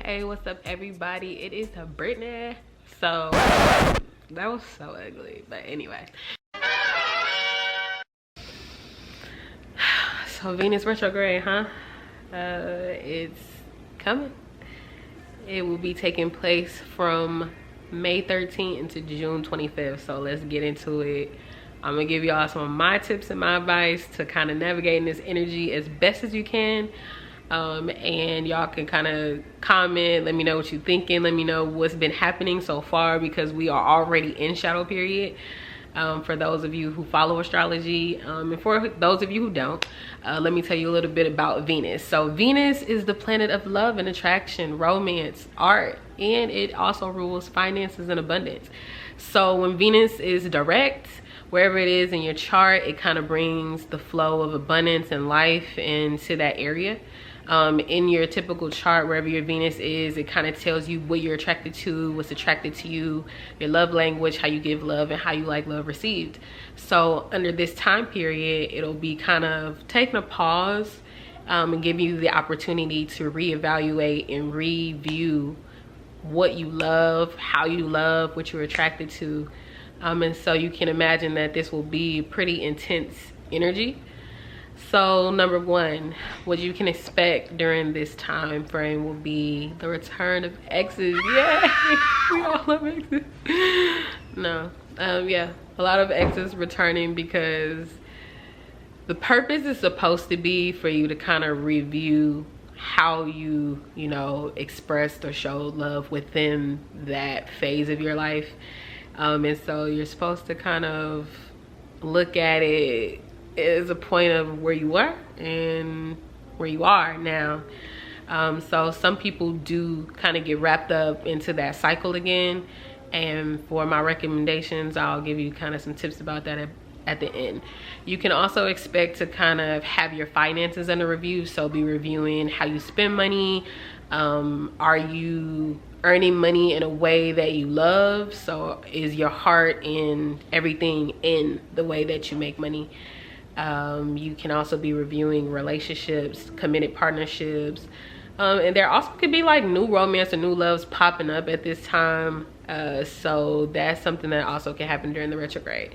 Hey, what's up everybody? It is Brittany. So that was so ugly, but anyway. So Venus retrograde, huh? It's coming. It will be taking place from May 13th into June 25th. So let's get into it. I'm gonna give y'all some of my tips and my advice to kind of navigate in this energy as best as you can. And y'all can kind of comment, let me know what you're thinking, let me know what's been happening so far, because we are already in shadow period. For those of you who follow astrology, and for those of you who don't, let me tell you a little bit about Venus. So Venus is the planet of love and attraction, romance, art, and it also rules finances and abundance. So when Venus is direct, wherever it is in your chart, it kind of brings the flow of abundance and life into that area. In your typical chart, wherever your Venus is, it kind of tells you what you're attracted to, what's attracted to you, your love language, how you give love, and how you like love received. So under this time period, it'll be kind of taking a pause and give you the opportunity to reevaluate and review what you love, how you love, what you're attracted to. And so you can imagine that this will be pretty intense energy. So number one, what you can expect during this time frame will be the return of exes. Yay! We all love exes. No, yeah, a lot of exes returning, because the purpose is supposed to be for you to kind of review how you expressed or showed love within that phase of your life. And so you're supposed to kind of look at it as a point of where you were and where you are now. So some people do kind of get wrapped up into that cycle again. And for my recommendations, I'll give you kind of some tips about that at the end. You can also expect to kind of have your finances under review. So be reviewing how you spend money. Are you earning money in a way that you love? So is your heart in everything in the way that you make money? You can also be reviewing relationships, committed partnerships, and there also could be like new romance or new loves popping up at this time. So that's something that also can happen during the retrograde.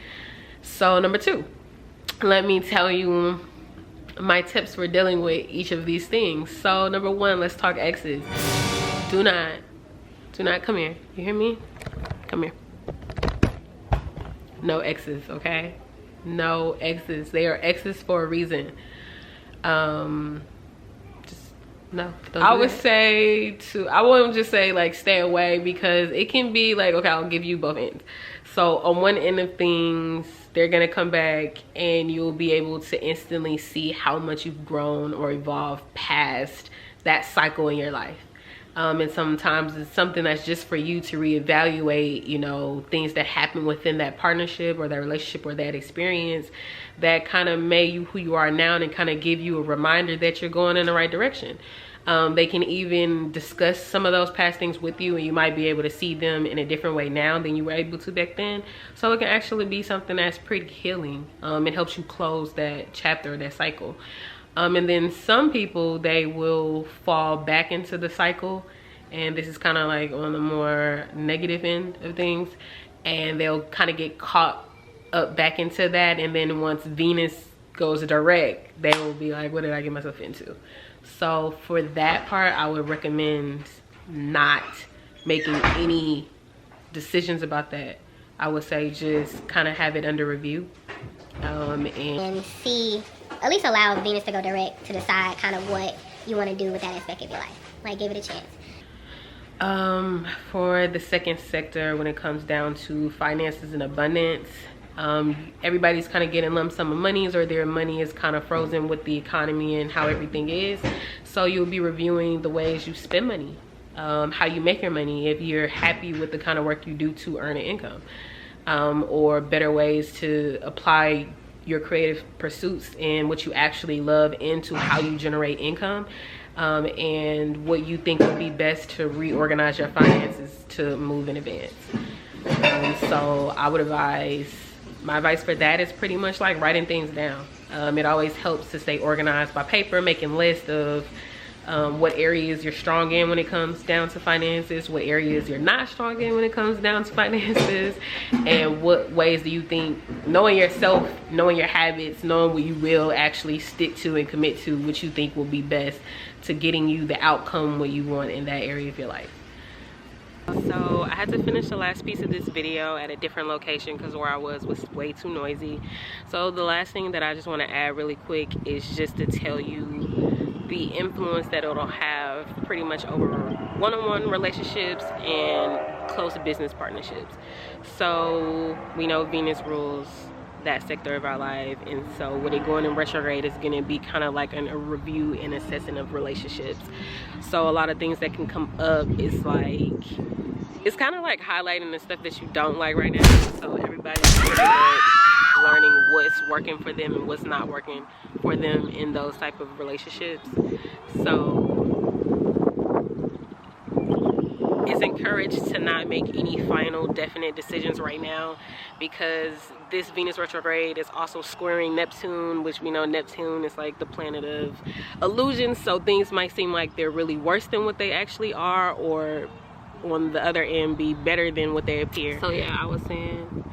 So number two, let me tell you my tips for dealing with each of these things. So number one, let's talk exes. Do not come here. You hear me? Come here. No exes, okay? No exes. They are exes for a reason. Just no. I wouldn't just say like stay away, because it can be like, okay, I'll give you both ends. So on one end of things, they're gonna come back and you'll be able to instantly see how much you've grown or evolved past that cycle in your life. And sometimes it's something that's just for you to reevaluate, things that happen within that partnership or that relationship or that experience that kind of made you who you are now, and kind of give you a reminder that you're going in the right direction. They can even discuss some of those past things with you, and you might be able to see them in a different way now than you were able to back then. So it can actually be something that's pretty healing. It helps you close that chapter or that cycle. And then some people, they will fall back into the cycle, and this is kind of like on the more negative end of things, and they'll kind of get caught up back into that. And then once Venus goes direct, they will be like, what did I get myself into? So for that part, I would recommend not making any decisions about that. I would say just kind of have it under review, and see, at least allow Venus to go direct to decide kind of what you want to do with that aspect of your life. Like, give it a chance. For the second sector, when it comes down to finances and abundance, everybody's kind of getting lump sum of monies, or their money is kind of frozen with the economy and how everything is. So you'll be reviewing the ways you spend money, how you make your money, if you're happy with the kind of work you do to earn an income, or better ways to apply your creative pursuits and what you actually love into how you generate income, and what you think would be best to reorganize your finances to move in advance. So I would advise, my advice for that is pretty much like writing things down. It always helps to stay organized by paper, making lists of what areas you're strong in when it comes down to finances, what areas you're not strong in when it comes down to finances, and what ways do you think, knowing yourself, knowing your habits, knowing what you will actually stick to and commit to, what you think will be best to getting you the outcome what you want in that area of your life. So I had to finish the last piece of this video at a different location because where I was way too noisy. So the last thing that I just want to add really quick is just to tell you the influence that it'll have pretty much over one-on-one relationships and close business partnerships. So we know Venus rules that sector of our life, and so with it going in retrograde, it's going to be kind of like a review and assessing of relationships. So a lot of things that can come up is like, it's kind of like highlighting the stuff that you don't like right now. So everybody's pretty much learning what's working for them and what's not working for them in those type of relationships. So it's encouraged to not make any final definite decisions right now, because this Venus retrograde is also squaring Neptune, which we know Neptune is like the planet of illusions. So things might seem like they're really worse than what they actually are, or on the other end be better than what they appear. So yeah, I was saying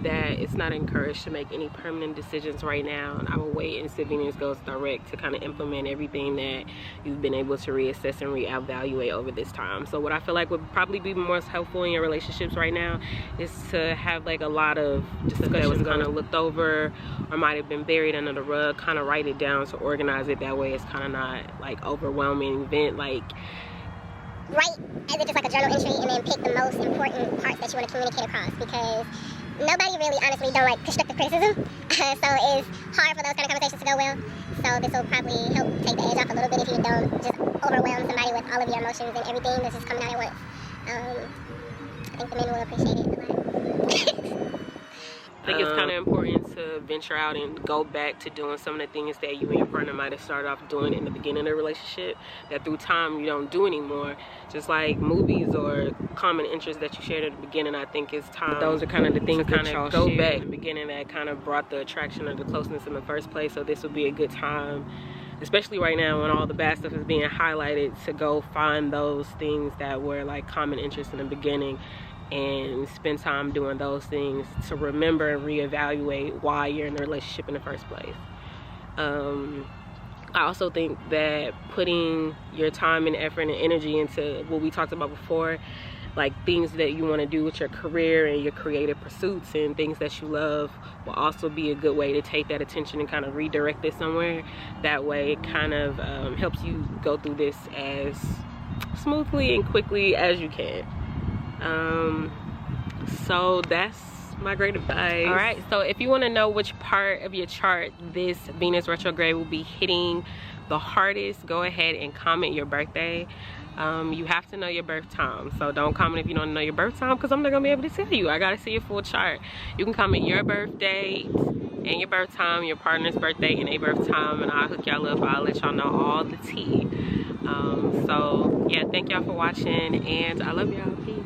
that it's not encouraged to make any permanent decisions right now, and I will wait until Venus goes direct to kind of implement everything that you've been able to reassess and reevaluate over this time. So what I feel like would probably be most helpful in your relationships right now is to have like a lot of discussions that was kind of looked over or might have been buried under the rug, kind of write it down to organize it. That way it's kind of not like overwhelming event. Like, write as if it's like a journal entry, and then pick the most important parts that you want to communicate across, because nobody really honestly don't like constructive criticism. So it's hard for those kind of conversations to go well. So this will probably help take the edge off a little bit if you don't just overwhelm somebody with all of your emotions and everything that's just coming out at once. I think the men will appreciate it a lot. I think it's kind of important to venture out and go back to doing some of the things that you and your partner might have started off doing in the beginning of the relationship that through time you don't do anymore. Just like movies or common interests that you shared at the beginning, I think it's time. Those are kind of the things that y'all go back in the beginning that kind of brought the attraction or the closeness in the first place. So this would be a good time, especially right now when all the bad stuff is being highlighted, to go find those things that were like common interests in the beginning and spend time doing those things to remember and reevaluate why you're in a relationship in the first place. I also think that putting your time and effort and energy into what we talked about before, like things that you want to do with your career and your creative pursuits and things that you love, will also be a good way to take that attention and kind of redirect it somewhere. That way it kind of helps you go through this as smoothly and quickly as you can. So that's my great advice. All right, so if you want to know which part of your chart this Venus retrograde will be hitting the hardest, go ahead and comment your birthday. You have to know your birth time, so don't comment if you don't know your birth time, because I'm not gonna be able to tell you. I gotta see your full chart. You can comment your birth date and your birth time, your partner's birthday and a birth time, and I'll hook y'all up. I'll let y'all know all the tea. So yeah, thank y'all for watching, and I love y'all. Peace.